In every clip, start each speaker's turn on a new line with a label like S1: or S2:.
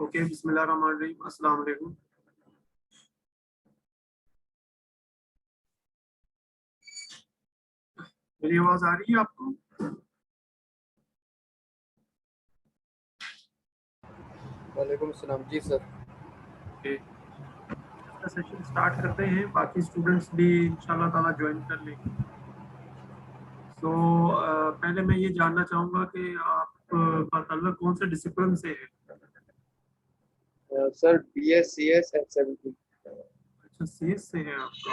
S1: Okay, बिस्मिल्लाहिर्रहमानिर्रहीम, अस्सलाम वालेकुम। मेरी आवाज आ रही है आपको?
S2: वालेकुम सलाम जी सर।
S1: ओके, इसका सेशन स्टार्ट करते हैं, बाकी स्टूडेंट्स भी इंशाल्लाह ताला ज्वाइन कर लेंगे। तो पहले मैं ये जानना चाहूँगा कि आपका ताल्लुक कौन से डिसिप्लिन से है?
S2: Sir BS CS and 17।
S1: अच्छा, सीएस से है आपका।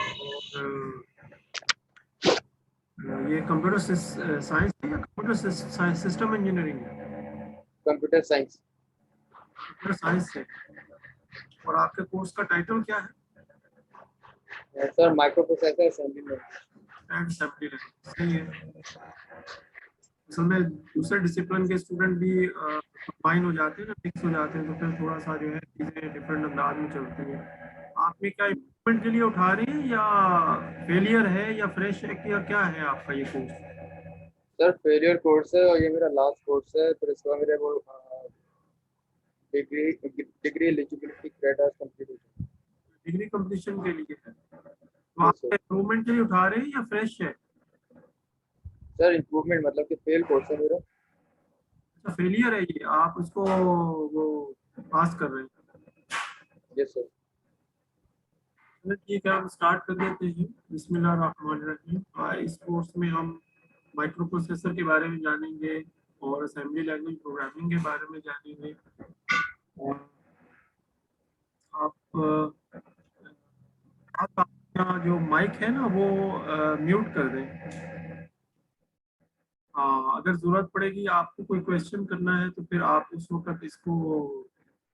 S1: और ये कंप्यूटर साइंस है या कंप्यूटर साइंस सिस्टम इंजीनियरिंग है?
S2: Computer science.
S1: कंप्यूटर साइंस से। और आपके कोर्स का टाइटल क्या है?
S2: सर माइक्रो प्रोसेसर असेंबली में।
S1: एंड असेंबली लैंग्वेज, सही है। असल में दूसरे डिसिप्लिन के स्टूडेंट भी कंबाइन हो जाते हैं ना, मिक्स हो जाते हैं, तो फिर थोड़ा सा जो है चीज़ें डिफरेंट अंदाज में चलती हैं। आपने क्या इम्प्रूवमेंट के लिए उठा रहे हैं या फेलियर है या फ्रेश है या क्या है आपका ये कोर्स?
S2: सर फेलियर कोर्स है और ये मेरा लास्ट कोर्स है, फिर इसके बाद मेरे वो degree degree eligibility criteria complete हो जाए।
S1: डिग्री कंप्लीशन के लिए है, तो
S2: यस
S1: आप
S2: सर।
S1: इम्प्रूवमेंट के लिए उठा रहे हैं या फ्रेश है?
S2: सर इम्प्रूवमेंट मतलब कि फेल कोर्स है मेरा।
S1: अच्छा, फेलियर है ये, आप उसको वो पास कर रहे हैं।
S2: Yes sir.
S1: चलिए ठीक है, हम स्टार्ट कर देते हैं। बिस्मिल्लाहिर्रहमानिर्रहीम। इस कोर्स में हम माइक्रो प्रोसेसर के बारे में जानेंगे और असेंबली लैंग्वेज प्रोग्रामिंग के बारे में जानेंगे। और आप आपका जो माइक है ना वो म्यूट कर दें। हाँ, अगर ज़रूरत पड़ेगी आपको कोई क्वेश्चन करना है तो फिर आप उस वक्त इसको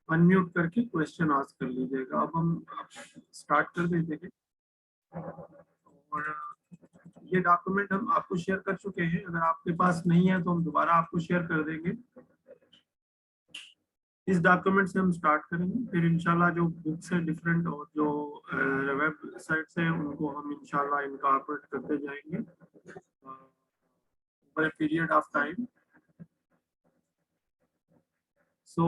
S1: अनम्यूट करके क्वेश्चन आस्क कर लीजिएगा। अब हम स्टार्ट कर देते हैं। और ये डॉक्यूमेंट हम आपको शेयर कर चुके हैं, अगर आपके पास नहीं है तो हम दोबारा आपको शेयर कर देंगे। इस डॉक्यूमेंट से हम स्टार्ट करेंगे, फिर इंशाल्लाह जो बुक्स हैं डिफरेंट और जो वेबसाइट्स हैं उनको हम इंशाल्लाह इनकॉर्पोरेट करते जाएंगे over a period of time. So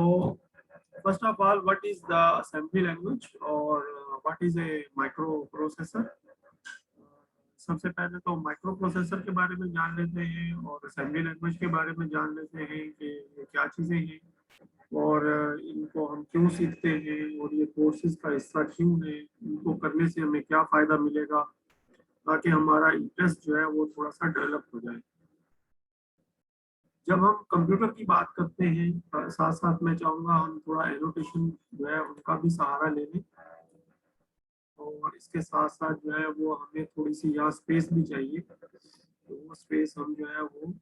S1: first of all, what is the assembly language और what is a microprocessor? सबसे पहले तो माइक्रो प्रोसेसर के बारे में जान लेते हैं और असेंबली लैंग्वेज के बारे में जान लेते हैं कि ये क्या चीज़ें हैं और इनको हम क्यों सीखते हैं और ये कोर्सेज का हिस्सा क्यों है, इनको करने से हमें क्या फ़ायदा मिलेगा, ताकि हमारा इंटरेस्ट जो है वो थोड़ा सा डेवलप हो जाए। जब हम कंप्यूटर की बात करते हैं, साथ साथ मैं चाहूँगा हम थोड़ा एनोटेशन जो है उनका भी सहारा ले लें। और इसके साथ साथ जो है वो हमें थोड़ी सी यहाँ स्पेस भी चाहिए, तो वो स्पेस हम जो है वो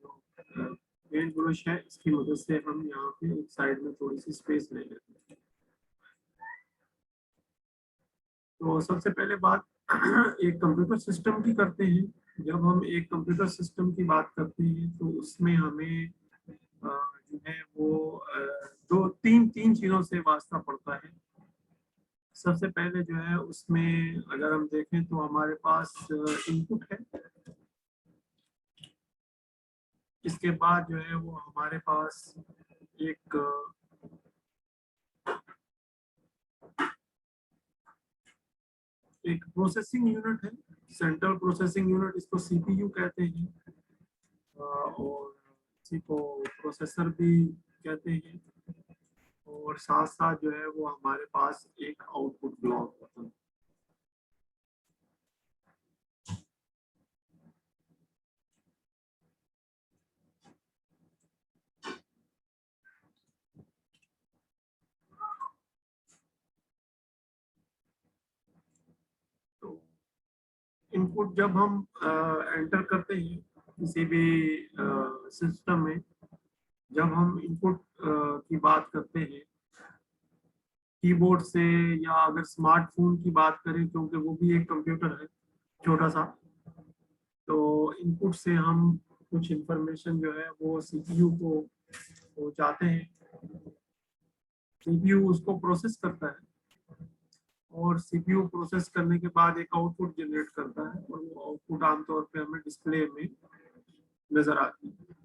S1: जो पेंट ब्रश है इसकी मदद से हम यहाँ पे एक साइड में थोड़ी सी स्पेस ले लेते हैं। तो सबसे पहले बात एक कंप्यूटर सिस्टम की करते हैं। जब हम एक कंप्यूटर सिस्टम की बात करते हैं तो उसमें हमें जो है वो दो तीन तीन चीज़ों से वास्ता पड़ता है। सबसे पहले जो है उसमें अगर हम देखें तो हमारे पास इनपुट है, इसके बाद जो है वो हमारे पास एक एक प्रोसेसिंग यूनिट है, सेंट्रल प्रोसेसिंग यूनिट, इसको सीपीयू कहते हैं और इसी को प्रोसेसर भी कहते हैं। और साथ साथ जो है वो हमारे पास एक आउटपुट ब्लॉक होता है। तो इनपुट जब हम एंटर करते हैं किसी भी सिस्टम में, जब हम इनपुट की बात करते हैं कीबोर्ड से, या अगर स्मार्टफोन की बात करें क्योंकि वो भी एक कंप्यूटर है छोटा सा, तो इनपुट से हम कुछ इंफॉर्मेशन जो है वो सीपीयू को पहुंचाते हैं। सीपीयू उसको प्रोसेस करता है और सीपीयू प्रोसेस करने के बाद एक आउटपुट जनरेट करता है और वो आउटपुट आमतौर पे हमें डिस्प्ले में नजर आती है।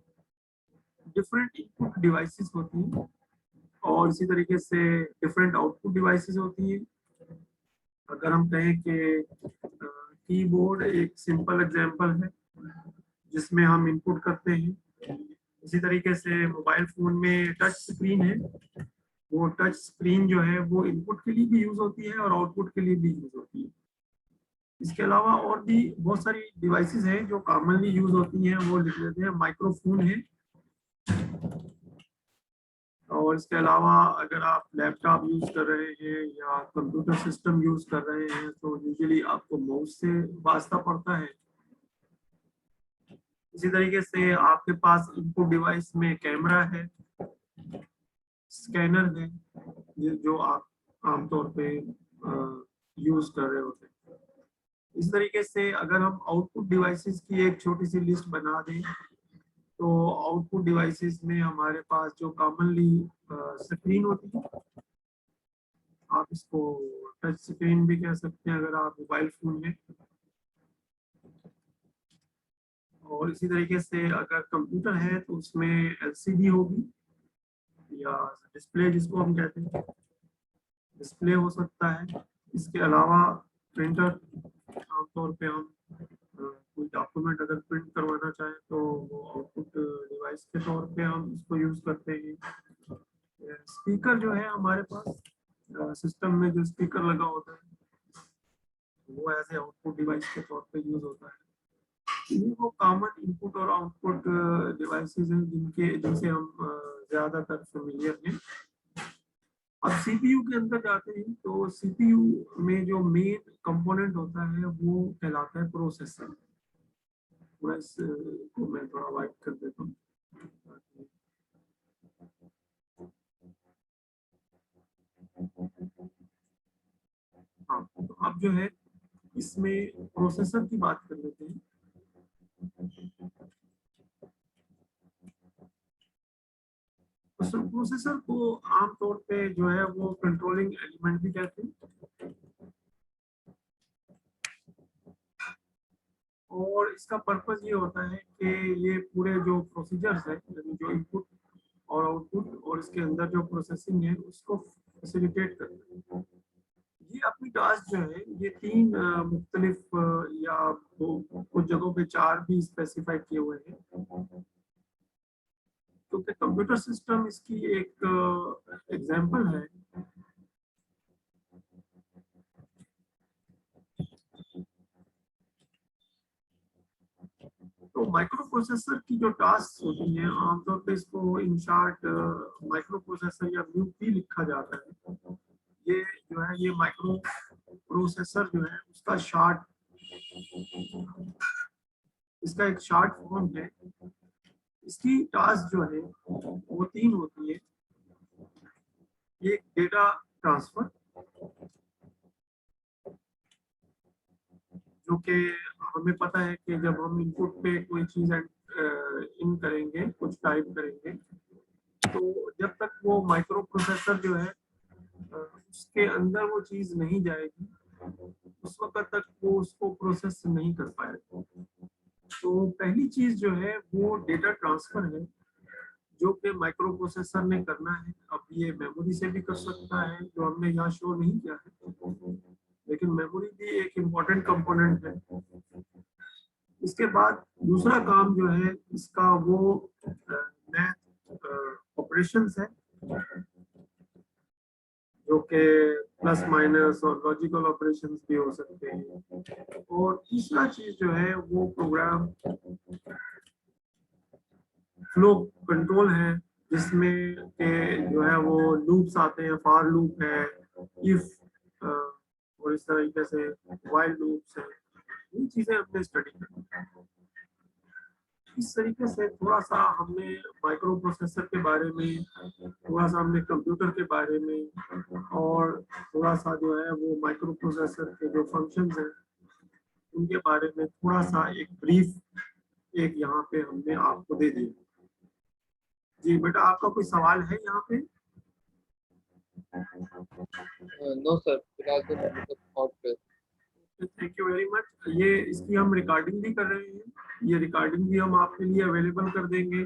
S1: डिफरेंट इनपुट डिवाइसेस होती हैं और इसी तरीके से डिफरेंट आउटपुट डिवाइसेस होती हैं। अगर हम कहें कि कीबोर्ड एक सिंपल एग्जांपल है जिसमें हम इनपुट करते हैं। इसी तरीके से मोबाइल फोन में टच स्क्रीन है, वो टच स्क्रीन जो है वो इनपुट के लिए भी यूज होती है और आउटपुट के लिए भी यूज होती है। इसके अलावा और भी बहुत सारी डिवाइसेस हैं जो कॉमनली यूज होती हैं, वो लिख लेते हैं। माइक्रोफोन है, और इसके अलावा अगर आप लैपटॉप यूज कर रहे हैं या कंप्यूटर सिस्टम यूज कर रहे हैं तो यूजुअली आपको माउस से वास्ता पड़ता है। इसी तरीके से आपके पास इनपुट डिवाइस में कैमरा है, स्कैनर है, जो आप आमतौर पे यूज कर रहे होते हैं। इस तरीके से अगर हम आउटपुट डिवाइसेस की एक छोटी सी लिस्ट बना दें तो आउटपुट डिवाइसेस में हमारे पास जो कॉमनली स्क्रीन होती है, आप इसको टच स्क्रीन भी कह सकते हैं अगर आप मोबाइल फोन में। और इसी तरीके से अगर कंप्यूटर है तो उसमें एलसीडी होगी या डिस्प्ले जिसको हम कहते हैं, डिस्प्ले हो सकता है। इसके अलावा प्रिंटर, आमतौर पे हम कोई डॉक्यूमेंट अगर प्रिंट करवाना चाहें तो वो आउटपुट डिवाइस के तौर पे हम इसको यूज करते हैं। स्पीकर जो है हमारे पास सिस्टम में जो स्पीकर लगा होता है वो एज ए आउटपुट डिवाइस के तौर पे यूज होता है। ये वो कॉमन इनपुट और आउटपुट डिवाइसेस हैं जिनसे हम ज्यादातर फेमिलियर हैं। अब सीपीयू के अंदर जाते हैं तो सीपीयू में जो मेन कंपोनेंट होता है वो कहलाता है प्रोसेसर। थोड़ा इसको मैं थोड़ा वाइट कर देता हूँ। हाँ, तो अब जो है इसमें प्रोसेसर की बात कर लेते हैं। प्रोसेसर को आमतौर पे जो है वो कंट्रोलिंग एलिमेंट भी कहते हैं, और इसका पर्पस ये होता है कि ये पूरे जो प्रोसीजर्स है, यानी जो इनपुट और आउटपुट और इसके अंदर जो प्रोसेसिंग है उसको फैसिलिटेट करता है। ये अपनी टास्क जो है ये तीन मुख्तलिफ या कुछ जगहों पे चार भी स्पेसिफाई किए हुए हैं, क्योंकि कंप्यूटर सिस्टम इसकी एक एग्जांपल है। तो माइक्रो प्रोसेसर की जो टास्क होती हैं आमतौर पे इसको इन शॉर्ट माइक्रो प्रोसेसर या म्यूपी लिखा जाता है। ये जो है ये माइक्रो प्रोसेसर जो है उसका शॉर्ट, इसका एक शॉर्ट फॉर्म है। इसकी टास्क जो है वो तीन होती है। एक डेटा ट्रांसफर, जो कि हमें पता है कि जब हम इनपुट पे कोई चीज इन करेंगे, कुछ टाइप करेंगे, तो जब तक वो माइक्रो प्रोसेसर जो है उसके अंदर वो चीज नहीं जाएगी उस वक्त तक वो उसको प्रोसेस नहीं कर पाएगा। तो पहली चीज जो है वो डेटा ट्रांसफर है, जो कि माइक्रो प्रोसेसर ने करना है। अब ये मेमोरी से भी कर सकता है, जो हमने यहाँ शो नहीं किया है, लेकिन मेमोरी भी एक इम्पॉर्टेंट कंपोनेंट है। इसके बाद दूसरा काम जो है इसका वो मैथ ऑपरेशंस है, जो कि प्लस माइनस और लॉजिकल ऑपरेशंस भी हो सकते हैं। और तीसरा चीज जो है वो प्रोग्राम फ्लो कंट्रोल है, जिसमें के जो है वो लूप्स आते हैं, फॉर लूप है, इफ और इस तरीके से व्हाइल लूप्स है। ये चीजें हमने स्टडी की। इस तरीके से थोड़ा सा हमने माइक्रो प्रोसेसर के बारे में, थोड़ा सा हमने कंप्यूटर के बारे में, और थोड़ा सा जो है वो माइक्रो प्रोसेसर के जो फंक्शंस हैं उनके बारे में थोड़ा सा एक ब्रीफ एक यहाँ पे हमने आपको दे दिया। जी बेटा, आपका कोई सवाल है यहाँ पे?
S2: नो सर, फिलहाल तो मतलब नॉट पे।
S1: Thank you very much. ये इसकी हम रिकॉर्डिंग भी कर रहे हैं, ये रिकॉर्डिंग भी हम आपके लिए अवेलेबल कर देंगे,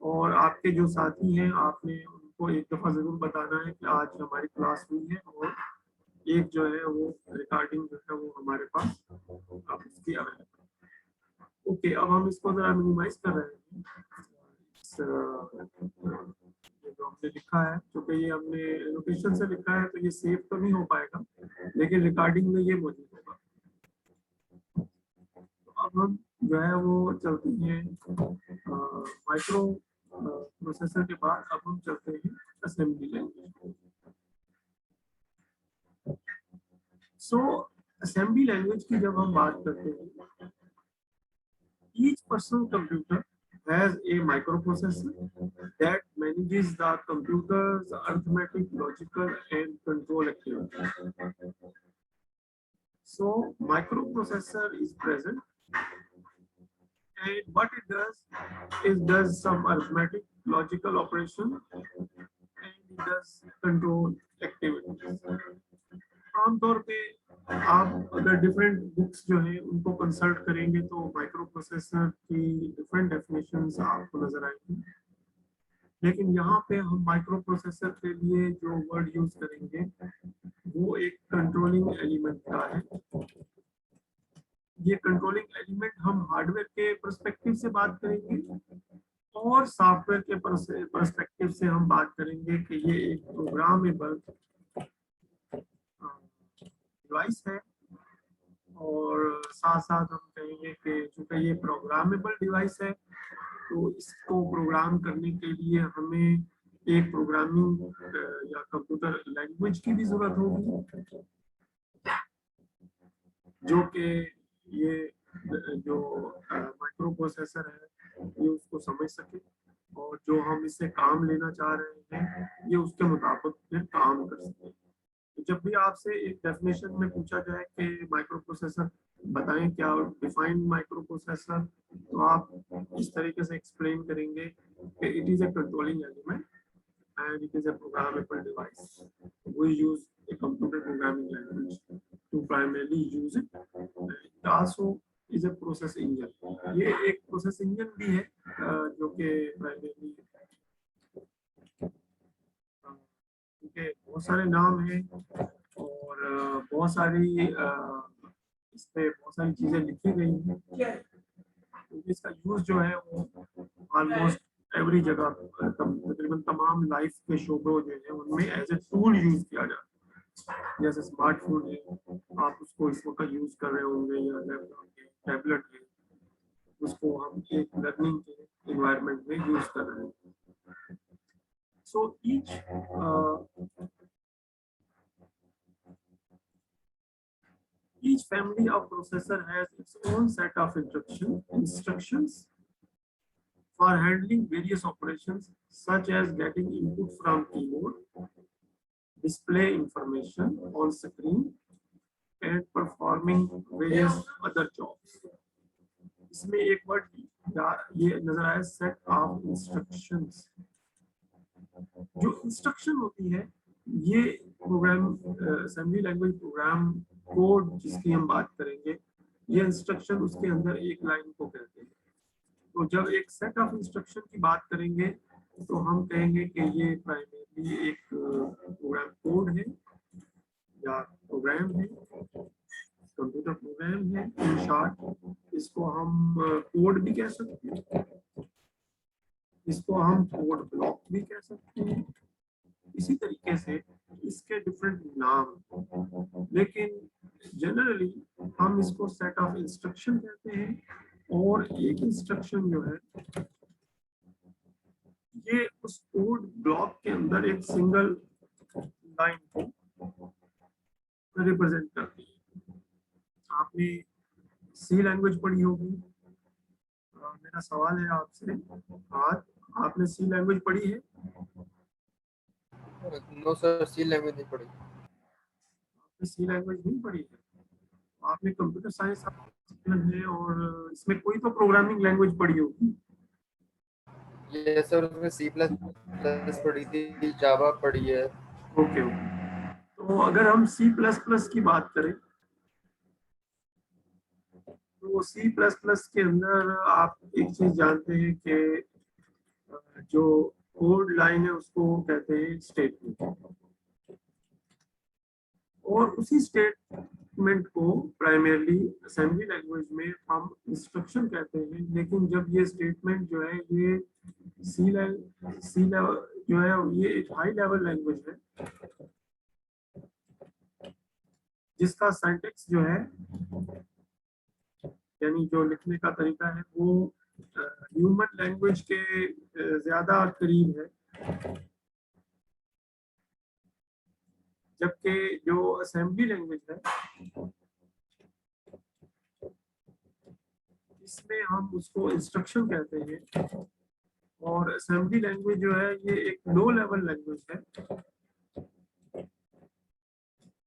S1: और आपके जो साथी हैं आपने सबको एक दफ़ा ज़रूर बताना है कि आज हमारी क्लास हुई है और एक जो है वो रिकॉर्डिंग जो है वो हमारे पास आप उसकी अवेलेबल। ओके, अब हम इसको ज़रा मिनिमाइज कर रहे हैं। ये जो हमने लिखा है, क्योंकि ये हमने लोकेशन से लिखा है तो ये सेव तो नहीं हो पाएगा, लेकिन रिकॉर्डिंग में ये मौजूद होगा। तो अब हम जो है वो चलते हैं माइक्रो प्रोसेसर के बाद अब हम चलते हैं असेंबली लैंग्वेज। सो असेंबली लैंग्वेज की जब हम बात करते हैं, each personal computer has a microprocessor that manages the computer's arithmetic, logical, and control activities. So microprocessor is present, and what it does some arithmetic, logical operation, and it does control activities. आमतौर पे आप अगर different books जो है उनको consult करेंगे तो micro processor की डिफरेंट डेफिनेशंस आपको नजर आएंगी, लेकिन यहाँ पे हम माइक्रो प्रोसेसर के लिए जो वर्ड यूज करेंगे वो एक कंट्रोलिंग एलिमेंट का है। ये कंट्रोलिंग एलिमेंट हम हार्डवेयर के पर्सपेक्टिव से बात करेंगे और सॉफ्टवेयर के पर्सपेक्टिव से हम बात करेंगे कि ये एक प्रोग्रामेबल डिवाइस है, और साथ साथ हम कहेंगे कि चूंकि ये प्रोग्रामेबल डिवाइस है तो इसको प्रोग्राम करने के लिए हमें एक प्रोग्रामिंग या कंप्यूटर लैंग्वेज की भी जरूरत होगी, जो कि ये जो माइक्रो प्रोसेसर है ये उसको समझ सके और जो हम इससे काम लेना चाह रहे हैं ये उसके मुताबिक फिर काम कर सके। तो जब भी आपसे एक डेफिनेशन में पूछा जाए कि माइक्रो प्रोसेसर बताएं क्या, डिफाइन माइक्रो प्रोसेसर, तो आप इस तरीके से एक्सप्लेन करेंगे कि it is a controlling element and it is a programmable device. We use a computer programming language to primarily use it. It also is a process engine. ये एक process engine भी है जो कि primarily के बहुत सारे नाम हैं और बहुत सारी इस पे बहुत सारी चीजें लिखी गई हैं। इसका यूज जो है वो ऑलमोस्ट एवरी जगह तकरीबन तमाम लाइफ के शोबों जो है उनमें एज ए टूल यूज किया जाता है। जैसे स्मार्टफोन है, आप उसको इस वक्त यूज कर रहे होंगे, या लैपटॉप है, टैबलेट है, उसको हम एक लर्निंग के इन्वायरमेंट में यूज कर रहे हैं। सो each family of processor has its own set of instructions for handling various operations such as getting input from keyboard, display information on screen, and performing various other jobs. इसमें एक word ये नजर आया, set of instructions. जो instruction होती है ये program assembly language program code जिसकी हम बात करेंगे, ये इंस्ट्रक्शन उसके अंदर एक लाइन को कहते हैं। तो जब एक सेट ऑफ इंस्ट्रक्शन की बात करेंगे तो हम कहेंगे कि ये प्राइमरी एक प्रोग्राम कोड है या प्रोग्राम है, कंप्यूटर प्रोग्राम है इन शॉर्ट। इसको हम कोड भी कह सकते हैं, इसको हम कोड ब्लॉक भी कह सकते हैं। इसी तरीके से इसके डिफरेंट नाम, लेकिन जनरली हम इसको सेट ऑफ इंस्ट्रक्शन कहते हैं। और एक इंस्ट्रक्शन जो है ये उस कोड ब्लॉक के अंदर एक सिंगल लाइन को रिप्रेजेंट करती है। आपने सी लैंग्वेज पढ़ी होगी, मेरा सवाल है आपसे, आज आपने सी लैंग्वेज पढ़ी है?
S2: नो सर, सी लैंग्वेज नहीं पढ़ी।
S1: आपने सी लैंग्वेज नहीं पढ़ी है? आपने कंप्यूटर साइंस है और इसमें कोई तो प्रोग्रामिंग लैंग्वेज पढ़ी होगी।
S2: ये सर उसमें सी प्लस प्लस पढ़ी थी, जावा पढ़ी है।
S1: ओके ओके, तो अगर हम सी प्लस प्लस की बात करें तो सी प्लस प्लस के अंदर आप एक चीज जानते हैं कि जो कोड लाइन है उसको कहते हैं स्टेटमेंट, और उसी स्टेटमेंट को प्राइमरली असेंबली लैंग्वेज में हम इंस्ट्रक्शन कहते हैं। लेकिन जब ये स्टेटमेंट जो है ये सी लेवल जो है ये एक हाई लेवल लैंग्वेज है जिसका सिंटैक्स जो है यानी जो लिखने का तरीका है वो ह्यूमन लैंग्वेज के ज्यादा करीब है, जबकि जो असेंबली लैंग्वेज है इसमें हम उसको इंस्ट्रक्शन कहते हैं। और असेंबली लैंग्वेज जो है ये एक लो लेवल लैंग्वेज है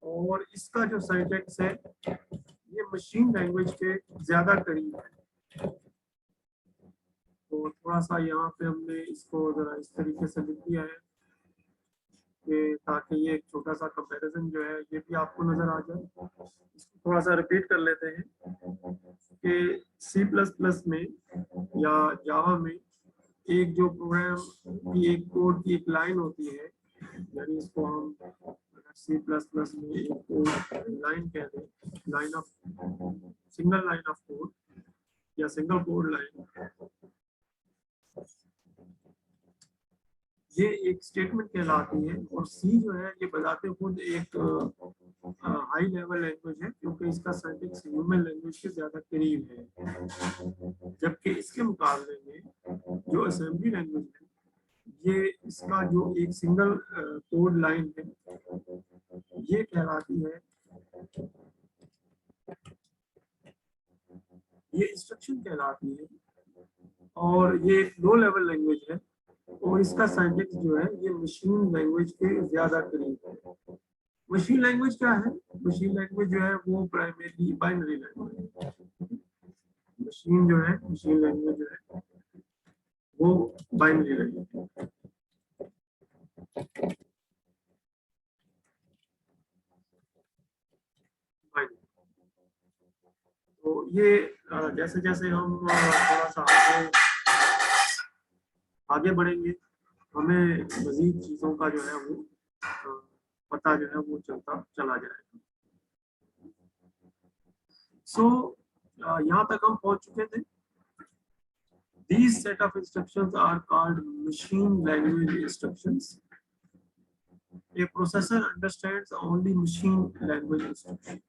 S1: और इसका जो सिंटैक्स है ये मशीन लैंग्वेज के ज्यादा करीब है। तो थोड़ा सा यहाँ पे हमने इसको जरा इस तरीके से लिख दिया है कि ताकि ये एक छोटा सा कंपैरिजन जो है ये भी आपको नजर आ जाए। इसको थोड़ा सा रिपीट कर लेते हैं कि सी प्लस प्लस में या जावा में एक जो प्रोग्राम की एक कोड की एक लाइन होती है, यानी इसको हम सी प्लस प्लस में एक कोड लाइन कह दें, line of single line of code या सिंगल कोड लाइन, ये एक स्टेटमेंट कहलाती है। और सी जो है ये बजाते खुद एक हाई लेवल लैंग्वेज है क्योंकि इसका सिंटैक्स ह्यूमन लैंग्वेज के ज्यादा करीब है, जबकि इसके मुकाबले में जो असेंबली लैंग्वेज है ये इसका जो एक सिंगल कोड लाइन है ये कहलाती है, ये इंस्ट्रक्शन कहलाती है और ये लो लेवल लैंग्वेज है और इसका सिंटैक्स जो है ये मशीन लैंग्वेज के ज्यादा करीब है। मशीन लैंग्वेज क्या है? मशीन लैंग्वेज जो है वो प्राइमरी बाइनरी लैंग्वेज है। मशीन जो है मशीन लैंग्वेज जो है वो बाइनरी लैंग्वेज है। तो ये जैसे जैसे हम थोड़ा सा आगे बढ़ेंगे हमें मजीद चीज़ों का जो है वो पता जो है वो चलता चला जाएगा। सो यहाँ तक हम पहुंच चुके थे। These set of instructions are called machine language instructions. A processor understands only machine language instructions,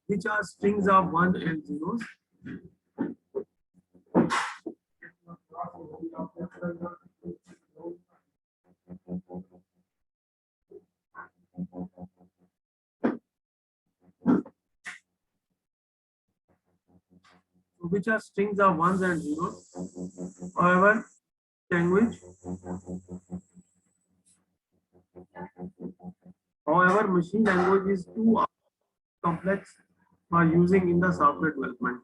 S1: which are strings of 1 and 0s. Which are strings of ones and zeros. However, machine language is too complex for using in the software development.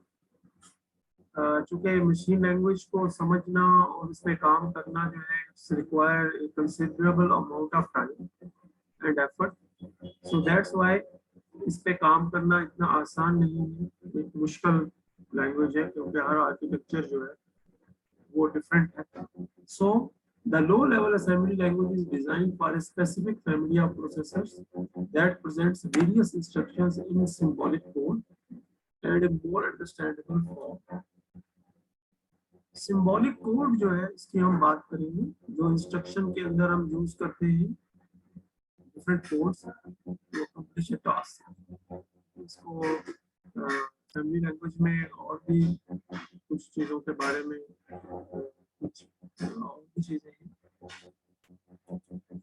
S1: चूंकि machine language को समझना और इस पे काम करना जो है require a considerable amount of time and effort. So that's why इस पे काम करना इतना आसान नहीं है, एक मुश्किल लैंग्वेज है क्योंकि हर आर्किटेक्चर जो है वो डिफरेंट है. So the low level assembly language is designed for a specific family of processors that presents various instructions in symbolic code and a more understandable form. Symbolic code जो है इसकी हम बात करेंगे, जो इंस्ट्रक्शन के अंदर हम यूज करते हैं डिफरेंट कोड्स जो कंप्लीट टास्क, इसको असेंबली लैंग्वेज में और भी कुछ चीज़ों के बारे में कुछ और भी चीज़ें हैं।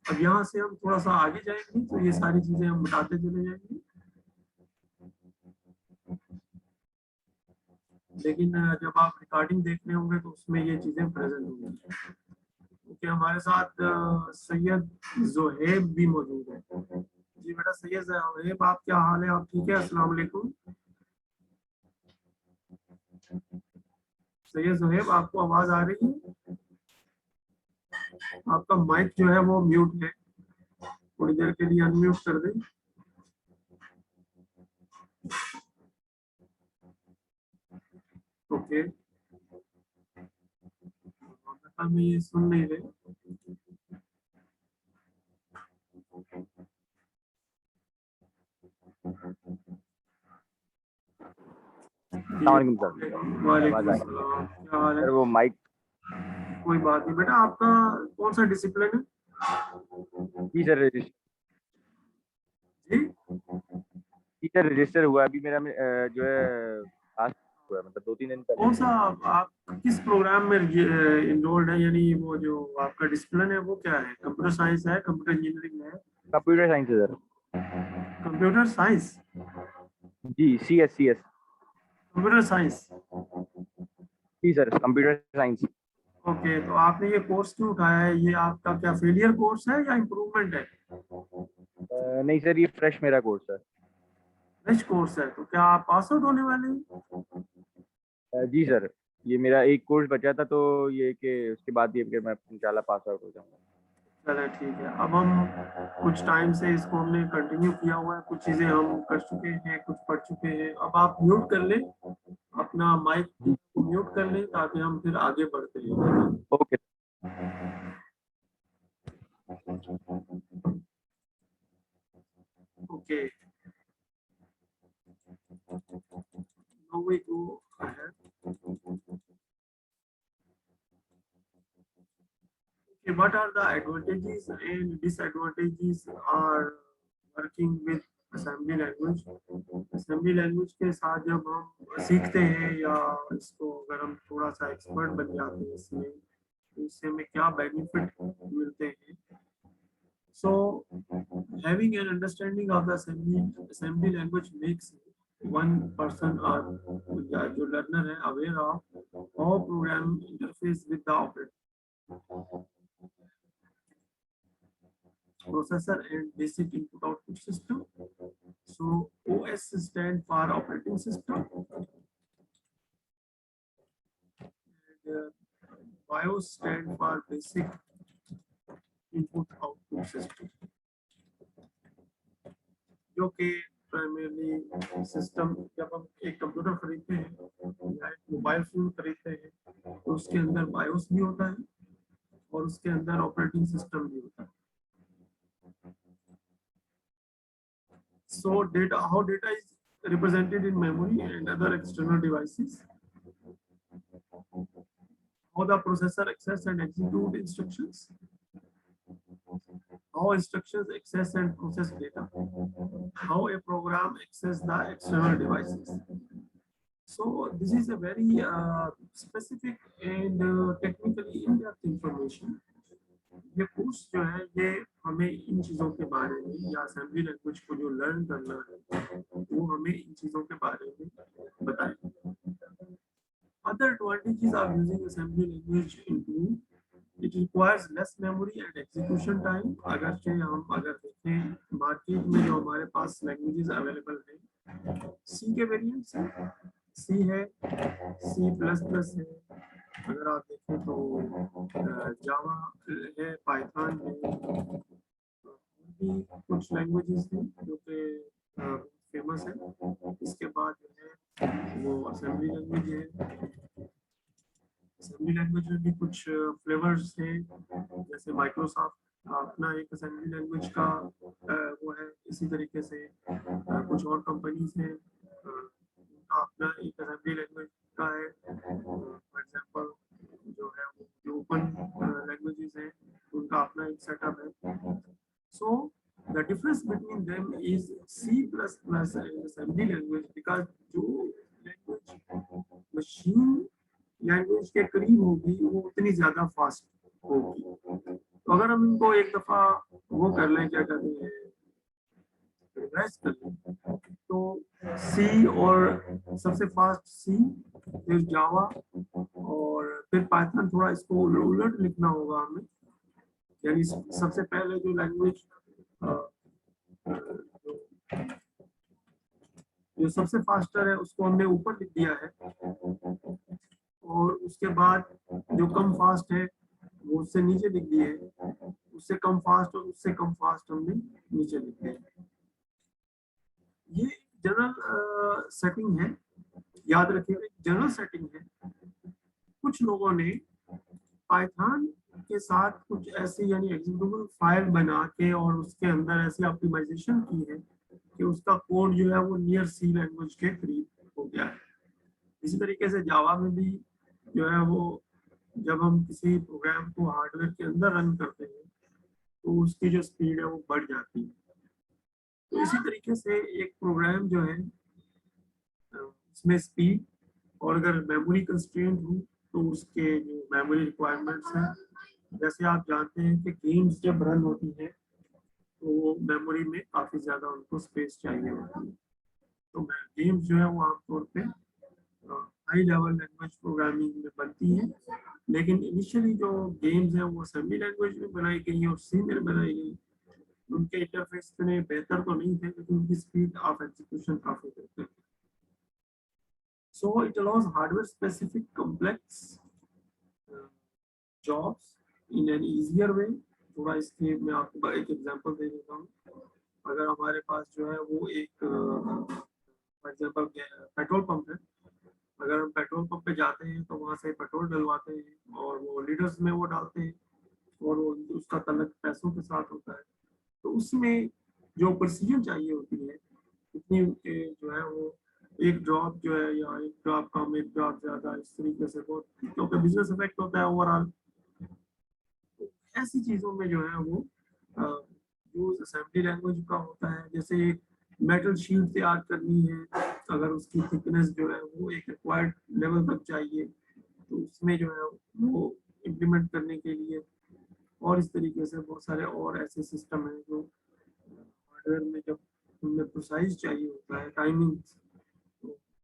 S1: अब यहाँ से हम थोड़ा सा आगे जाएंगे तो ये सारी चीज़ें हम बताते चले जाएंगे, लेकिन जब आप रिकॉर्डिंग देख रहे होंगे तो उसमें ये चीज़ें प्रेजेंट होंगी क्योंकि हमारे साथ सैयद जोहेब भी मौजूद है। जी बेटा सैयद जोहेब, आप क्या हाल है? आप ठीक है? अस्सलाम वालेकुम। सैयद जोहेब, आपको आवाज आ रही है? आपका माइक जो है वो म्यूट है, थोड़ी देर के लिए अनम्यूट कर दें। ओके हम ये सुन नहीं रहे।
S3: अस्सलाम सर।
S1: वालेकुम
S3: आवाज आ रही
S1: अस्सलाम, क्या हाल
S3: है
S1: है?
S3: सर? वो माइक।
S1: कोई बात नहीं बेटा, आपका कौन सा डिसिप्लिन है?
S3: जी सर, रजिस्टर।
S1: जी,
S3: जी सर, रजिस्टर हुआ अभी मेरा जो है पास हुआ है, मतलब 2-3 दिन पहले।
S1: कौन सा आप किस प्रोग्राम में इनरोल्ड है? यानी वो जो आपका डिसिप्लिन है वो क्या है? कंप्यूटर साइंस है, कंप्यूटर इंजीनियरिंग है?
S3: कंप्यूटर साइंस है सर।
S1: कंप्यूटर साइंस,
S3: जी, CS।
S1: Computer science.
S3: जी सर, कंप्यूटर साइंस।
S1: ओके, तो आपने ये कोर्स क्यों उठाया है? ये आपका क्या फेलियर कोर्स है या इम्प्रूवमेंट है?
S3: नहीं सर, ये फ्रेश मेरा कोर्स है।
S1: फ्रेश कोर्स है, तो क्या आप पास आउट होने वाले हैं?
S3: जी सर, ये मेरा एक कोर्स बचा था, तो ये कि उसके बाद ये कि मैं इंशाल्लाह पास आउट हो जाऊंगा।
S1: चले ठीक है। अब हम कुछ टाइम से इसको हमने कंटिन्यू किया हुआ है, कुछ चीज़ें हम कर चुके हैं, कुछ पढ़ चुके हैं। अब आप म्यूट कर लें, अपना माइक
S3: जी,
S1: को म्यूट कर लें ताकि हम फिर आगे बढ़ते हैं।
S3: Okay.
S1: Okay, now we go ahead. Okay, what are the advantages and disadvantages are working with assembly language? assembly language के साथ जब हम सीखते हैं या इसको अगर हम थोड़ा सा एक्सपर्ट बन जाते हैं इसमें, तो इससे हमें क्या बेनिफिट मिलते हैं? So having an understanding of the assembly language makes one person or जो learner है aware of how program interface with the operator processor and basic input output system. So OS stand for operating system, and BIOS stand for basic input output system, जो कि primarily system, जब हम एक computer खरीदते हैं या एक mobile phone खरीदते हैं तो उसके अंदर बायोस भी होता है और उसके अंदर ऑपरेटिंग सिस्टम भी होता है. So how data is represented in memory and other external devices, how the processor access and execute instructions, how instructions access and process data, how a program access the external devices. So this is a very specific and technically in-depth information. ये course जो है ये हमें इन चीज़ों के बारे में या असेंबली लैंग्वेज को जो लर्न करना है वो हमें इन चीज़ों के बारे में बताएगा. Other advantages of using assembly language include it requires less memory and execution time. अगर देखें मार्केट में जो हमारे पास लैंग्वेजेस अवेलेबल हैं, सी के वेरिएंट्स हैं, सी है, C++ है, अगर आप देखें तो जावा है, पाइथन है, भी कुछ लैंग्वेजेस हैं जो कि फेमस है. इसके बाद जो है वो असेंबली लैंग्वेज है. असेंबली लैंग्वेज में भी कुछ फ्लेवर्स हैं, जैसे माइक्रोसॉफ्ट अपना एक असेंबली लैंग्वेज का वो है. इसी तरीके से कुछ और कंपनीज हैं उनका अपना एक असेंबली लैंग्वेज का है. फॉर एग्जांपल जो है वो जो ओपन लैंग्वेजेस हैं उनका अपना एक सेटअप है. So the difference between them is C++ and assembly language, because जो language machine लैंग्वेज के करीब होगी वो उतनी ज्यादा फास्ट होगी. तो अगर हम इनको एक दफा वो कर लें, क्या कहते हैं, रिवाइज कर लें, तो सी और सबसे फास्ट सी, फिर जावा और फिर पाइथन. थोड़ा इसको उलट लिखना होगा हमें, यानी सबसे पहले जो लैंग्वेज जो सबसे फास्टर है उसको हमने ऊपर लिख दिया है और उसके बाद जो कम फास्ट है वो उससे नीचे लिख दिए है, उससे कम फास्ट और उससे कम फास्ट हमने नीचे लिख दिए. ये जनरल सेटिंग है, याद रखिएगा जनरल सेटिंग है. कुछ लोगों ने पाइथन के साथ कुछ ऐसी यानी एग्जीक्यूटेबल फाइल बना के और उसके अंदर ऐसी ऑप्टिमाइजेशन की है कि उसका कोड जो है वो नियर सी लैंग्वेज के करीब हो गया है। इसी तरीके से जावा में भी जो है वो जब हम किसी प्रोग्राम को हार्डवेयर के अंदर रन करते हैं तो उसकी जो स्पीड है वो बढ़ जाती है। तो इसी तरीके से एक प्रोग्राम जो है इसमें स्पीड और अगर मेमोरी कंस्ट्रेंट हो तो उसके जो मेमोरी रिक्वायरमेंट्स हैं, जैसे आप जानते हैं कि गेम्स जब रन होती है तो मेमोरी में काफ़ी ज़्यादा उनको स्पेस चाहिए होती है। तो गेम्स जो है वो आमतौर पे हाई लेवल लैंग्वेज प्रोग्रामिंग में बनती है, लेकिन इनिशियली जो गेम्स हैं वो असेंबली लैंग्वेज में बनाई गई और सी में बनाई गई। उनके इंटरफेस इतने बेहतर तो नहीं थे, लेकिन उनकी स्पीड ऑफ एग्जीक्यूशन काफ़ी बेहतर थी। So it allows hardware specific complex jobs in an easier way। थोड़ा इसके मैं आपको एक एग्जांपल दे देता हूँ। अगर हमारे पास जो है वो एक फॉर एग्जांपल पेट्रोल पंप है, अगर हम पेट्रोल पंप पे जाते हैं तो वहाँ से पेट्रोल डलवाते हैं और वो लीटर्स में वो डालते हैं और वो उसका तल्लक पैसों के साथ होता है। तो उसमें जो प्रोसीजर चाहिए होती है इतनी जो है वो एक ड्रॉप जो है या एक ड्रॉप कम एक ड्रॉप ज्यादा इस तरीके से बहुत, क्योंकि बिजनेस इफेक्ट होता है ओवरऑल। ऐसी चीजों में जो है वो यूज असेंबली लैंग्वेज का होता है। जैसे एक मेटल शीट तैयार करनी है, अगर उसकी थिकनेस जो है वो एक रिक्वायर्ड लेवल तक चाहिए तो उसमें जो है वो इम्प्लीमेंट करने के लिए और इस तरीके से बहुत सारे और ऐसे सिस्टम हैं जो हार्डवेयर में जब उनमें प्रोसाइज चाहिए होता है टाइमिंग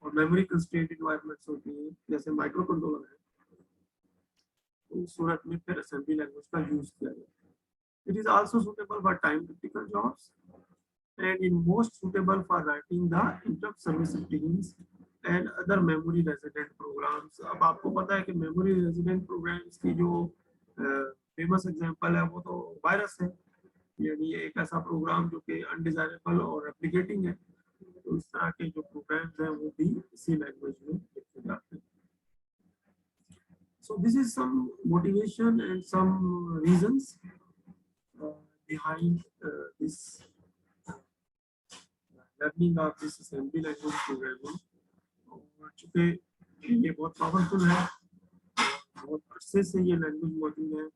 S1: और मेमोरी कंस्ट्रेंट रिक्वायरमेंट्स होती हैं जैसे माइक्रो कंट्रोलर है, तो उस सूरत में फिर असेंबली लैंग्वेज का यूज किया जाता है। It is also suitable for time critical jobs and in most suitable for writing the interrupt service routines and other memory resident programs। अब आपको पता है कि मेमोरी रेजिडेंट प्रोग्राम्स की जो फेमस एग्जांपल है वो तो वायरस है, यानी एक ऐसा प्रोग्राम जो कि अनडिजायरेबल और रेप्लिकेटिंग है। तो इस तरह के जो प्रोग्राम्स हैं वो भी इसी लैंग्वेज में लिखे जाते हैं। So this is some motivation and some reasons behind this learning of this assembly language programming. और चूंकि ये बहुत पावरफुल है, बहुत अरसे से ये लैंग्वेज मौजूद है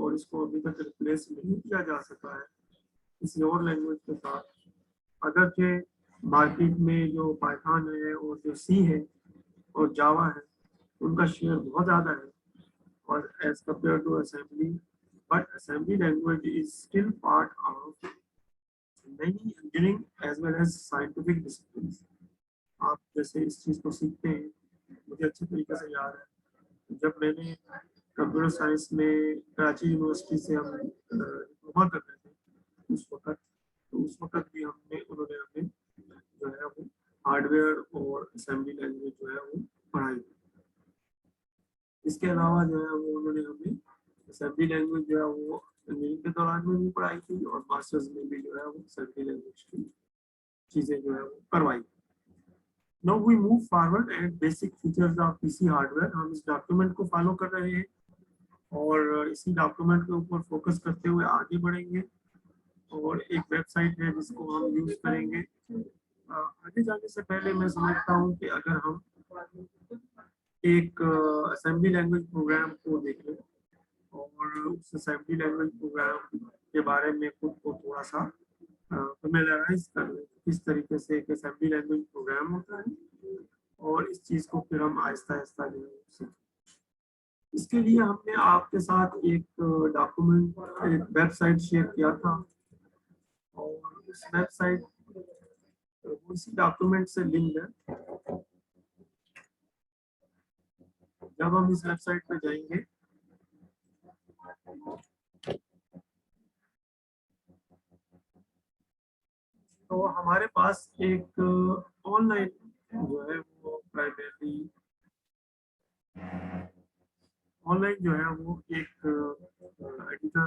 S1: और इसको अभी तक रिप्लेस नहीं किया जा सका है किसी और लैंग्वेज के साथ। अगरचे मार्केट में जो पाइथन है और जो सी है और जावा है उनका शेयर बहुत ज़्यादा है और as compare to assembly, but assembly language is still part of many engineering as well as scientific disciplines। आप जैसे इस चीज़ को सीखते हैं, मुझे अच्छे तरीके से याद है जब मैंने कंप्यूटर साइंस में कराची यूनिवर्सिटी से हम डिप्लोमा कर रहे थे उस वक्त भी उन्होंने हमें जो है वो हार्डवेयर और असेंबली लैंग्वेज जो है वो पढ़ाई। इसके अलावा जो है वो उन्होंने हमें असेंबली लैंग्वेज जो है वो इंजीनियरिंग के दौरान में भी पढ़ाई थी और मास्टर्स में भी जो है वो असेंबली लैंग्वेज की चीज़ें जो है वो करवाई। Now we move forward and basic features of PC hardware। हम इस डॉक्यूमेंट को फॉलो कर रहे हैं और इसी डॉक्यूमेंट के ऊपर फोकस करते हुए आगे बढ़ेंगे और एक वेबसाइट है जिसको हम यूज करेंगे। आगे जाने से पहले मैं समझता हूँ कि अगर हम एक असेंबली लैंग्वेज प्रोग्राम को देख लें और उस असेंबली लैंग्वेज प्रोग्राम के बारे में खुद को थोड़ा सा फैमिलियराइज कर लें किस तरीके से एक असेंबली लैंग्वेज प्रोग्राम होता है और इस चीज़ को फिर हम आहिस्ता आहिस्ता जो है सीखें। इसके लिए हमने आपके साथ एक डॉक्यूमेंट एक वेबसाइट शेयर किया था और उस वेबसाइट उसी डॉक्यूमेंट से लिंक है। जब हम इस वेबसाइट पे जाएंगे तो हमारे पास एक ऑनलाइन जो है वो प्राइमरी ऑनलाइन जो है वो एक एडिटर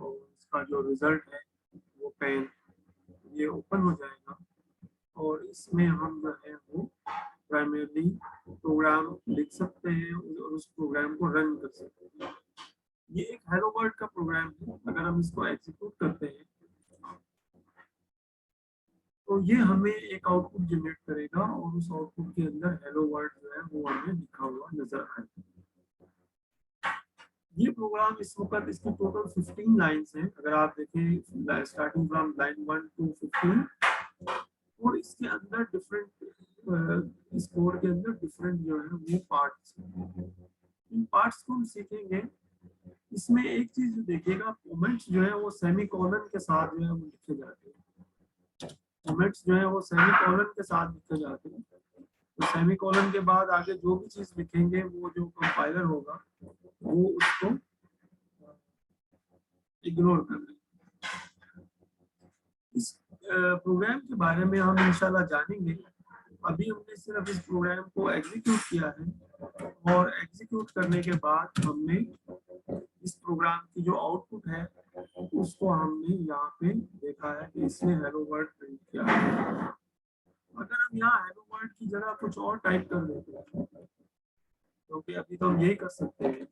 S1: और उसका जो रिजल्ट है वो पेन ये ओपन हो जाएगा और इसमें हम जो है वो प्राइमरी प्रोग्राम लिख सकते हैं और उस प्रोग्राम को रन कर सकते हैं। ये एक हेलो वर्ल्ड का प्रोग्राम है। अगर हम इसको एग्जीक्यूट करते हैं तो ये हमें एक आउटपुट जनरेट करेगा और उस आउटपुट के अंदर हेलो वर्ल्ड जो है वो हमें लिखा हुआ नजर आएगा। ये प्रोग्राम इस वक्त इसकी टोटल 15 लाइंस हैं। अगर आप देखें स्टार्टिंग फ्रॉम लाइन 1 to 15, और इसके अंदर डिफरेंट इस कोड के अंदर डिफरेंट जो है वो पार्ट्स, इन पार्ट्स को हम सीखेंगे। इसमें एक चीज जो देखिएगा, कमेंट्स जो है वो सेमी कॉलन के साथ जो है वो लिखे जाते हैं। कमेंट्स जो है वो सेमी कॉलन के साथ लिखे जाते हैं। तो सेमी कॉलन के बाद आगे जो भी चीज लिखेंगे वो जो कंपाइलर होगा वो उसको इग्नोर कर देगा। इस प्रोग्राम के बारे में हम इंशाल्लाह जानेंगे। अभी हमने सिर्फ इस प्रोग्राम को एग्जीक्यूट किया है, और एग्जीक्यूट करने के बाद हमने इस प्रोग्राम की जो आउटपुट है उसको हमने यहाँ पे देखा है कि इसने हेलो वर्ल्ड प्रिंट किया है। अगर हम यहाँ हेलो वर्ल्ड की जगह कुछ और टाइप कर देते हैं, क्योंकि अभी तो हम यही कर सकते हैं।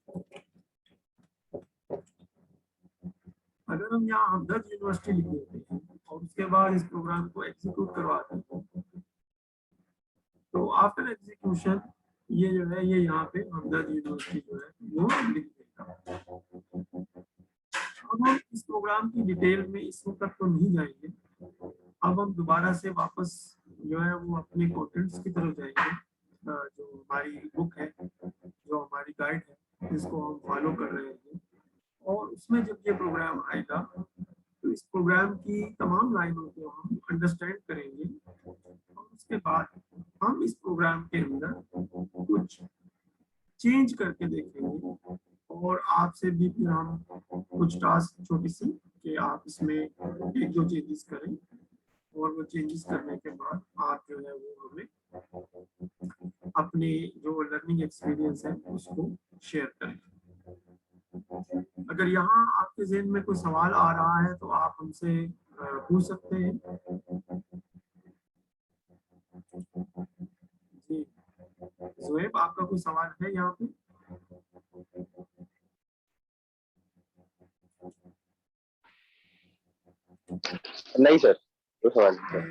S1: अगर हम यहाँ हमदर्द यूनिवर्सिटी लिख देते हैं और उसके बाद इस प्रोग्राम को एग्जीक्यूट करवाते हैं, तो आफ्टर एग्जीक्यूशन ये जो है ये यहाँ पे हमदर्द यूनिवर्सिटी जो है वो लिख देगा। अब हम इस प्रोग्राम की डिटेल में इस वक्त तो नहीं जाएंगे। अब हम दोबारा से वापस जो है वो अपने कंटेंट्स की तरफ जाएंगे। जो हमारी बुक है, जो हमारी गाइड है, जिसको हम फॉलो कर रहे हैं, और उसमें जब ये प्रोग्राम आएगा तो इस प्रोग्राम की तमाम लाइनों को हम अंडरस्टैंड करेंगे, और उसके बाद हम इस प्रोग्राम के अंदर कुछ चेंज करके देखेंगे, और आपसे भी फिर हम कुछ टास्क छोटी सी कि आप इसमें एक दो चेंजेस करें, और वो चेंजेस करने के बाद आप जो है वो हमें अपने जो लर्निंग एक्सपीरियंस है उसको शेयर करें। अगर यहाँ आपके ज़हन में कोई सवाल आ रहा है तो आप हमसे पूछ सकते हैं। जी ज़ुएब, आपका कोई सवाल है यहाँ पे?
S3: नहीं सर, कोई सवाल नहीं sir.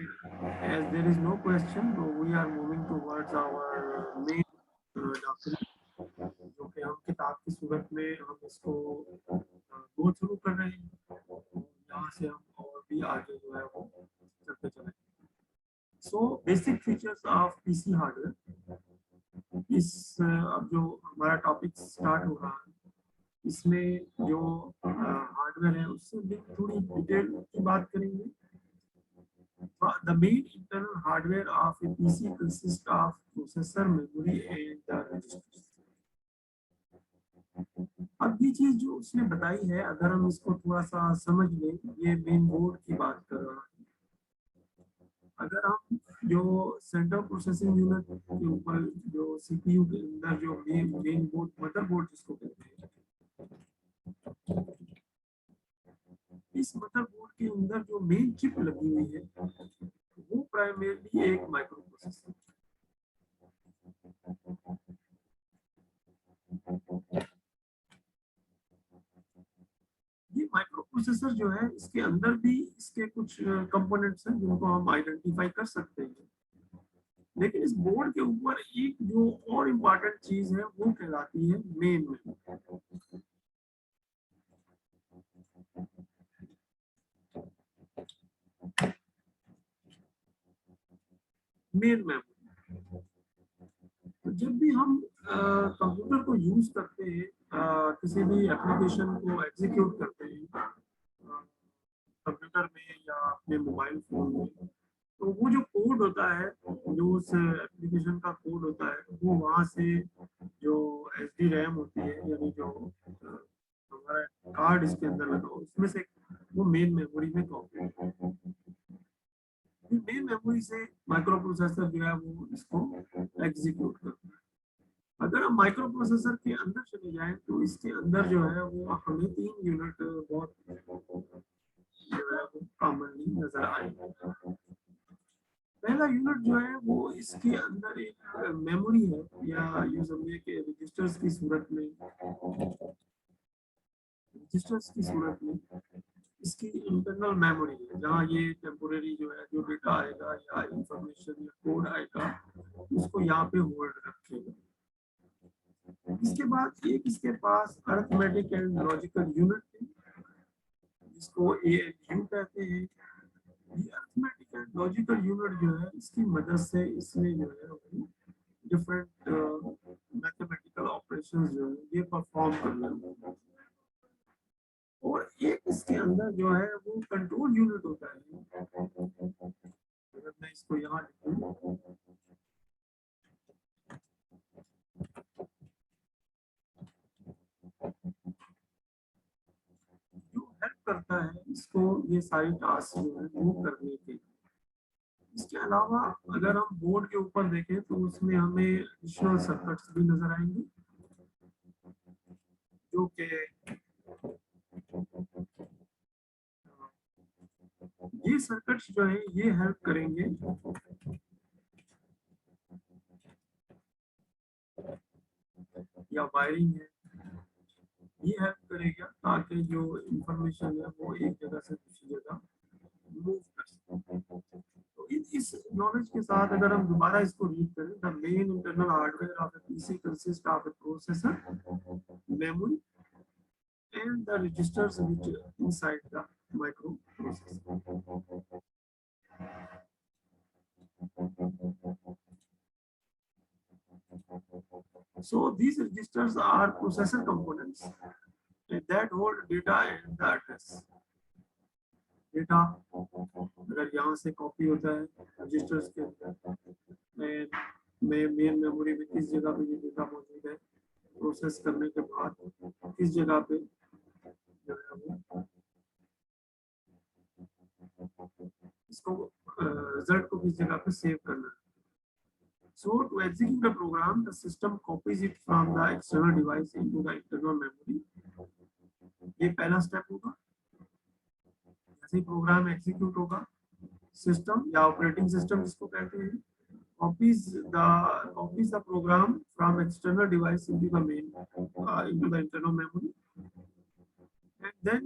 S1: As there is no question, so we are moving towards our main document, जो कि हम किताब की सूरत में हम इसको गो थ्रू कर रहे हैं। यहाँ से हम और भी आगे जो है वो चलते चलेंगे। So basic features of PC hardware. इस अब जो हमारा टॉपिक स्टार्ट हो रहा है, इसमें जो हार्डवेयर है उससे भी थोड़ी डिटेल की बात करेंगे। The main internal hardware of a PC consists of processor, memory and the registers. अब ये चीज जो उसने बताई है, अगर हम इसको थोड़ा सा समझ लें, ये मेन बोर्ड की बात कर रहा है। अगर हम जो सेंट्रल प्रोसेसिंग यूनिट के ऊपर जो सीपीयू के अंदर जो मेन बोर्ड, मदरबोर्ड जिसको कहते हैं, इस मदरबोर्ड के अंदर जो मेन चिप लगी हुई है वो प्राइमरली एक माइक्रो प्रोसेसर। ये माइक्रो प्रोसेसर जो है इसके अंदर भी इसके कुछ कंपोनेंट्स हैं जिनको हम आइडेंटिफाई कर सकते हैं, लेकिन इस बोर्ड के ऊपर एक जो और इम्पोर्टेंट चीज है वो कहलाती है मेन मेमोरी। मेन मेमोरी, तो जब भी हम कंप्यूटर को यूज करते हैं, किसी भी एप्लीकेशन को एग्जीक्यूट करते हैं कंप्यूटर में या अपने मोबाइल फोन में, तो वो जो कोड होता है, जो उस एप्लीकेशन का कोड होता है, वो वहाँ से जो एसडी रैम होती है, यानी जो हमारा कार्ड इसके अंदर लगा हो, उसमें से वो मेन मेमोरी में कॉपी होता है। मेन मेमोरी से माइक्रो प्रोसेसर जो है वो इसको एग्जीक्यूट करता है। अगर हम माइक्रो प्रोसेसर के अंदर चले जाएं तो इसके अंदर जो है वो हमें 3 यूनिट बहुत जो है वो कॉमनली नजर आएगा। पहला यूनिट जो है वो इसके अंदर एक मेमोरी है, या यूं समझिए कि रजिस्टर्स की सूरत में रजिस्टर्स की सूरत में इसकी इंटरनल मेमोरी है, जहाँ ये टेम्पोररी जो है जो डेटा आएगा या इंफॉर्मेशन या कोड आएगा उसको यहाँ पे होल्ड रखेगा। इसके बाद एक इसके पास अरिथमेटिक एंड लॉजिकल यूनिट है, जिसको ALU कहते हैं। ये अरिथमेटिक एंड लॉजिकल यूनिट जो है इसकी मदद से इसमें जो है डिफरेंट मैथमेटिकल ऑपरेशंस जो है ये परफॉर्म करना है। और एक इसके अंदर जो है वो कंट्रोल यूनिट होता है। अगर मैं इसको यहाँ लिखूं, जो हेल्प करता है इसको ये सारी टास्क जो है वो करने के। इसके अलावा अगर हम बोर्ड के ऊपर देखें तो उसमें हमें एडिशनल सर्किट्स भी नजर आएंगे, जो कि ये सर्किट्स जो है ये हेल्प करेंगे या वायरिंग है ये हेल्प करेगा ताकि जो इंफॉर्मेशन है वो एक जगह से दूसरी जगह मूव कर सके। तो इस नॉलेज के साथ अगर हम दोबारा इसको रीड करें, the main internal hardware of A PC consist of A processor, memory and the registers which inside the microprocessor. So these registers are processor components that hold data and the address. Data अगर यहाँ से copy होता है registers के अंदर में main memory में किस जगह पे ये डेटा मौजूद है, प्रोसेस करने के बाद किस जगह पे जो है वो इसको रिजल्ट को किस जगह पे सेव करना है। So to execute a program, the system copies it from the external device into the internal memory. ये पहला स्टेप होगा। जैसे प्रोग्राम एग्जीक्यूट होगा, सिस्टम या ऑपरेटिंग सिस्टम जिसको कहते हैं, copies the program from external device into the into the internal memory, and then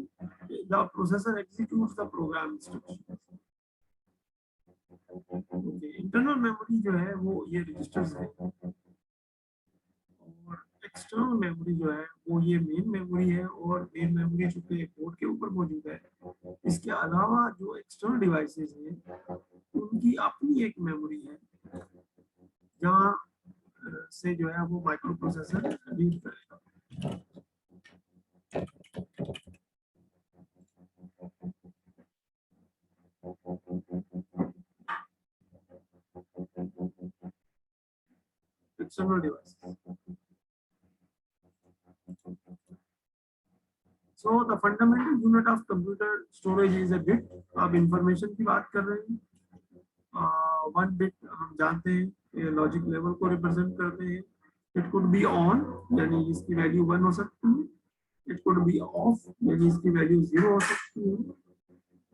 S1: the processor executes the program instructions. Internal memory जो है वो ये रजिस्टर्स है, और एक्सटर्नल मेमोरी जो है वो ये मेन मेमोरी है। और मेन मेमोरी चूंकि बोर्ड के ऊपर मौजूद है, इसके अलावा जो एक्सटर्नल डिवाइसेस हैं उनकी अपनी एक मेमोरी है जहाँ से जो है वो माइक्रो प्रोसेसर रीड करेगा। External devices. So the fundamental unit of computer storage is a bit. अब इंफॉर्मेशन की बात कर रहे हैं। 1 बिट हम जानते हैं लॉजिक लेवल को रिप्रेजेंट करते हैं। इट कुड बी ऑन यानी इसकी वैल्यू 1 हो सकती है, इट कुड बी ऑफ यानी इसकी वैल्यू 0 हो सकती है,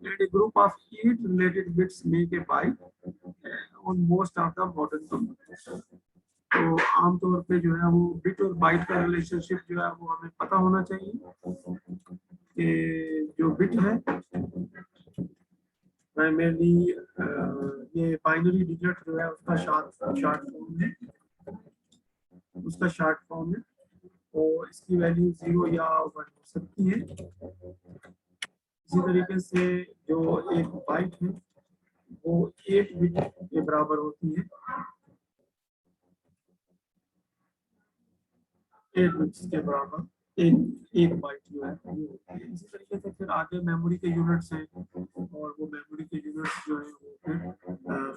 S1: and a group of 8 related bits make a byte on most of the modern computers. तो आमतौर पे जो है वो बिट और बाइट का रिलेशनशिप जो है वो हमें पता होना चाहिए कि जो बिट है प्राइमरली ये बाइनरी डिजिट जो है उसका शॉर्ट फॉर्म है, उसका शॉर्ट फॉर्म है, और इसकी वैल्यू 0 या 1 हो सकती है। इसी तरीके से जो एक बाइट है वो 8 बिट के बराबर होती है, 8 बिट्स के बराबर एक बाइट जो है। इसी तरीके से फिर आगे मेमोरी के यूनिट्स हैं, और वो मेमोरी के यूनिट्स जो है वो फिर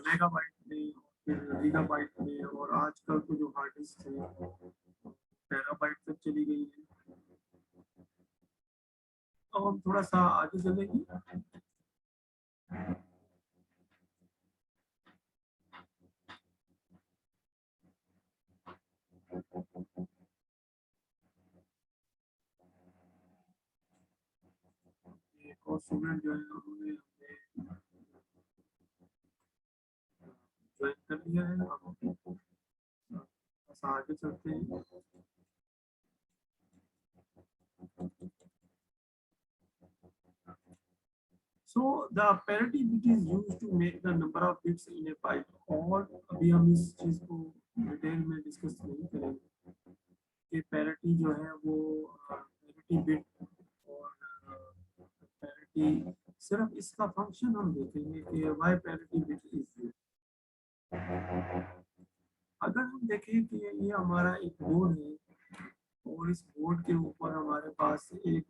S1: मेगाबाइट में, फिर गीगाबाइट में, और आजकल तो जो हार्ड डिस्क है टेराबाइट तक चली गई है। अब हम थोड़ा सा आगे चलेंगे। एक और स्टूडेंट जो है उन्होंने ज्वाइन कर लिया है। बस आगे चलते हैं। So the parity bit is used to make the number of bits in a byte. और अभी हम इस चीज को डिटेल में डिस्कस नहीं करेंगे कि parity जो है वो parity bit और parity सिर्फ इसका फंक्शन हम देखेंगे कि why parity bit is used. अगर हम देखें कि ये हमारा एक बोर्ड है और इस बोर्ड के ऊपर हमारे पास एक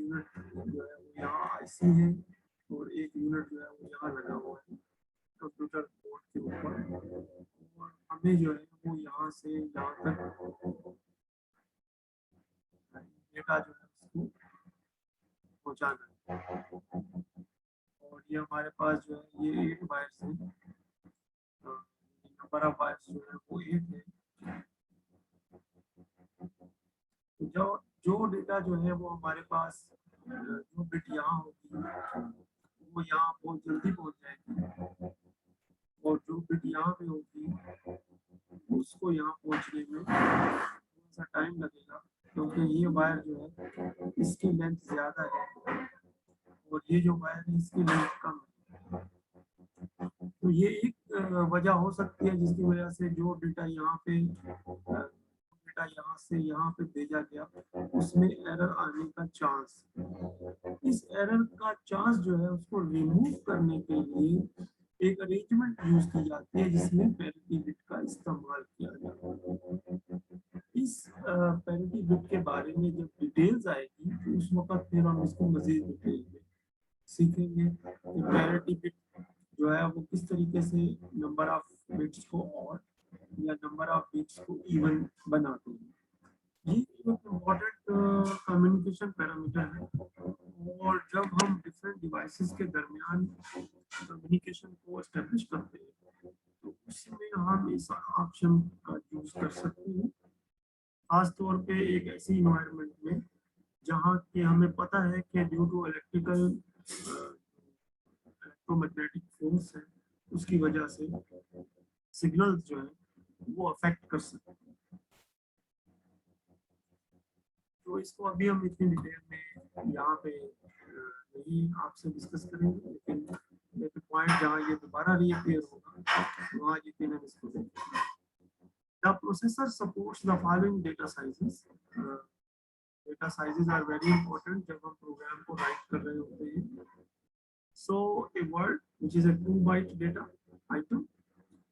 S1: यूनिट जो है वो यहाँ आईसी है और एक यूनिट जो है वो यहाँ लगा हुआ है कंप्यूटर बोर्ड के ऊपर, और हमें जो है वो यहाँ से यहाँ तक डेटा जो है उसको पहुँचाना है। और ये हमारे पास जो है ये 8 वायर्स है, नंबर ऑफ वायर्स जो है वो 8 है। तो जो डेटा जो है वो हमारे पास जो बिट यहाँ होगी वो यहाँ बहुत जल्दी पहुँच जाएगी, और जो बिट यहाँ पे होगी उसको यहाँ पहुँचने में थोड़ा सा टाइम लगेगा, क्योंकि ये वायर जो है इसकी लेंथ ज़्यादा है और ये जो वायर है इसकी लेंथ कम है। तो ये एक वजह हो सकती है जिसकी वजह से जो डेटा यहाँ पे यहाँ से यहाँ पे भेजा गया उसमें एरर आने का चांस, इस एरर का चांस जो है उसको रिमूव करने के लिए एक अरेंजमेंट यूज की जाती है जिसमें पैरिटी बिट का इस्तेमाल किया जाता है। इस पैरिटी बिट के बारे में जब डिटेल्स आएगी तो उस वक्त फिर हम इसको मजीद डिटेल में सीखेंगे कि पैरिटी बिट जो है वो किस तरीके से नंबर ऑफ बिट्स को ऑड या नंबर ऑफ बिट्स को इवन बनाते हैं। ये एक इम्पोर्टेंट कम्युनिकेशन पैरामीटर है, और जब हम डिफरेंट डिवाइसेस के दरमियान कम्युनिकेशन को एस्टेब्लिश करते हैं तो उसमें हम इस ऑप्शन का यूज कर सकते हैं, खास तौर पे एक ऐसी इन्वायरमेंट में जहाँ कि हमें पता है कि ड्यू टू इलेक्ट्रोमैग्नेटिक फोर्स है उसकी वजह से सिग्नल्स जो है वो अफेक्ट कर सकते हैं। तो इसको अभी हम इतनी डिटेल में यहाँ पे नहीं आपसे डिस्कस करेंगे, लेकिन एक पॉइंट जहाँ ये दोबारा रीअपीयर होगा वहाँ यकीनन हम इसको देखेंगे। The processor supports the following data sizes. Data sizes are very important जब हम प्रोग्राम को राइट कर रहे होते हैं। So a word which is a 2 byte data item,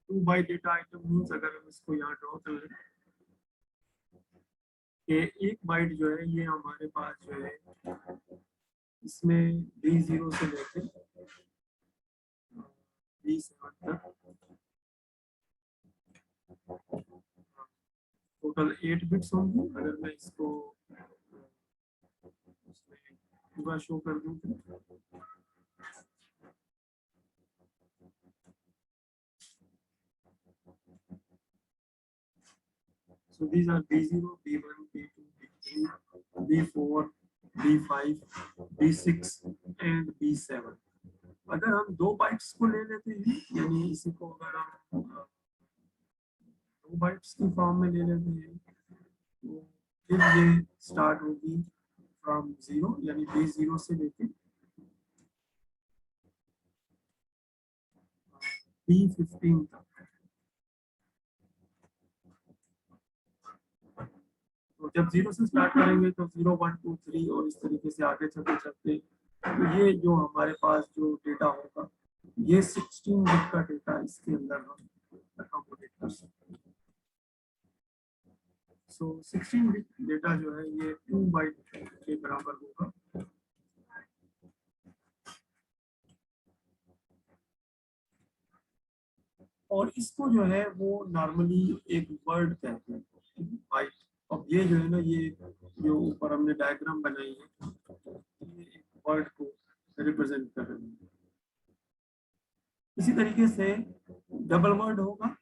S1: 2 byte data item means अगर हम इसको यहाँ ड्रॉ कर लें कि 1 बाइट जो है ये हमारे पास जो है इसमें D0 से लेकर D7 तक टोटल 8 बिट्स होंगी। अगर मैं इसको पूरा शो कर दूं so these are D0, D1, D2, D3, D4, D5, D6 and D7। अगर हम 2 बाइट्स को ले लेते हैं, यानी इसी को अगर हम 2 बाइट्स की फॉर्म में ले लेते हैं तो फिर ये स्टार्ट होगी फ्रॉम 0, यानी D0 से लेके D15 तक। तो जब 0 से स्टार्ट करेंगे तो 0, 1, 2, 3 और इस तरीके से आगे चलते चलते तो ये जो हमारे पास जो डेटा होगा ये 16 बिट का डेटा इसके अंदर हम अकोमोडेट कर सकते हैं। सो 16 बिट डेटा जो है ये 2 बाइट के बराबर होगा। और इसको जो है वो नॉर्मली एक वर्ड कहते हैं बाइट। अब ये जो है ना, ये जो ऊपर हमने डायग्राम बनाई है ये एक वर्ड को रिप्रेजेंट कर रही है। इसी तरीके से डबल वर्ड होगा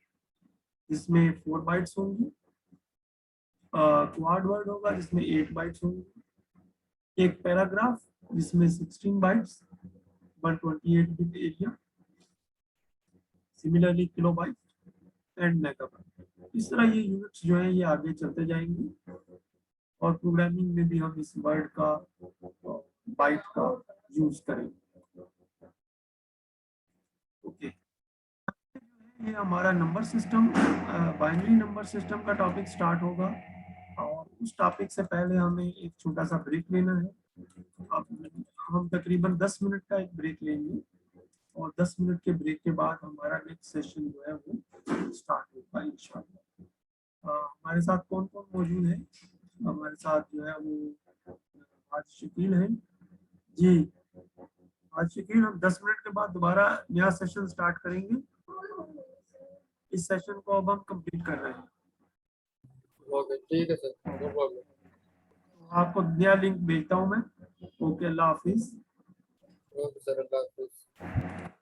S1: जिसमें 4 बाइट्स होंगी, क्वाड वर्ड होगा जिसमें 8 बाइट्स होंगी, एक पैराग्राफ जिसमें 16 bytes 128 bit area, similarly kilobyte and megabyte. इस तरह ये यूनिट्स जो है ये आगे चलते जाएंगे और प्रोग्रामिंग में भी हम इस वर्ड का बाइट का यूज करेंगे। ओके, ये हमारा number system, binary number system का टॉपिक स्टार्ट होगा, और उस टॉपिक से पहले हमें एक छोटा सा ब्रेक लेना है। अब हम तकरीबन 10 मिनट का एक ब्रेक लेंगे, और 10 मिनट के ब्रेक के बाद हमारा नेक्स्ट सेशन जो है वो स्टार्ट होगा इंशाल्लाह। हमारे साथ कौन कौन मौजूद है? हमारे साथ जो है वो आज शकील है जी। आज शकील, हम 10 मिनट के बाद दोबारा नया सेशन स्टार्ट करेंगे। इस सेशन को अब हम कंप्लीट कर रहे हैं।
S2: ओके ठीक है सर, नो प्रॉब्लम।
S1: आपको नया लिंक भेजता हूँ मैं। ओके, अल्लाह हाफिज।
S2: ओके सर, अल्लाह हाफिज़।